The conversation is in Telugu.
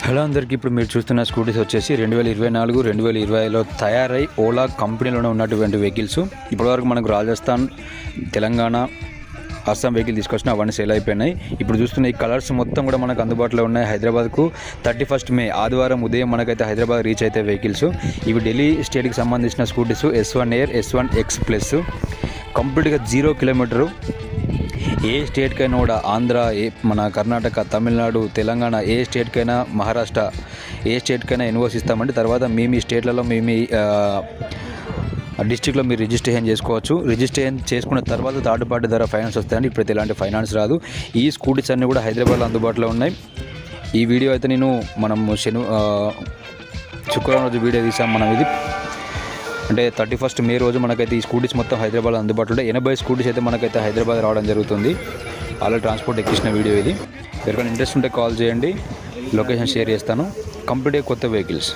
హలో అందరికీ, ఇప్పుడు మీరు చూస్తున్న స్కూటీస్ వచ్చేసి 2024 2020లో తయారై ఓలా కంపెనీలోనే ఉన్నటువంటి వెహికల్స్. ఇప్పటివరకు మనకు రాజస్థాన్, తెలంగాణ, అస్సాం వెహికల్ తీసుకొచ్చిన అవన్నీ సేల్ అయిపోయినాయి. ఇప్పుడు చూస్తున్న ఈ కలర్స్ మొత్తం కూడా మనకు అందుబాటులో ఉన్నాయి. హైదరాబాద్కు 31 మే ఆదివారం ఉదయం మనకైతే హైదరాబాద్ రీచ్ అయితే వెహికల్స్. ఇవి ఢిల్లీ స్టేట్కి సంబంధించిన scooties S1 air, S1 X plus, కంప్లీట్గా 0 కిలోమీటరు. ఏ స్టేట్కైనా కూడా ఆంధ్ర, మన కర్ణాటక, తమిళనాడు, తెలంగాణ, ఏ స్టేట్కైనా, మహారాష్ట్ర, ఏ స్టేట్కైనా ఎన్ఓసి ఇస్తామండి. తర్వాత మీ స్టేట్లలో మీ డిస్టిక్లో మీరు రిజిస్ట్రేషన్ చేసుకోవచ్చు. రిజిస్ట్రేషన్ చేసుకున్న తర్వాత థర్డ్ పార్టీ ద్వారా ఫైనాన్స్ వస్తాయండి. ఇప్పుడైతే ఎలాంటి ఫైనాన్స్ రాదు. ఈ స్కూటీస్ అన్నీ కూడా హైదరాబాద్లో అందుబాటులో ఉన్నాయి. ఈ వీడియో అయితే మనం శుక్రవారం రోజు వీడియో తీసాం. మనం ఇది అంటే 31 మే రోజు మనకైతే ఈ స్కూటీస్ మొత్తం హైదరాబాద్లో అందుబాటులో ఉంటాయి. 80 స్కూటీస్ అయితే మనకైతే హైదరాబాద్ రావడం జరుగుతుంది. ఆల్రెడీ ట్రాన్స్పోర్ట్ ఎక్కించిన వీడియో ఇది. ఎవరికైనా ఇంట్రెస్ట్ ఉంటే కాల్ చేయండి, లొకేషన్ షేర్ చేస్తాను. కంప్లీట్గా కొత్త వెహికల్స్.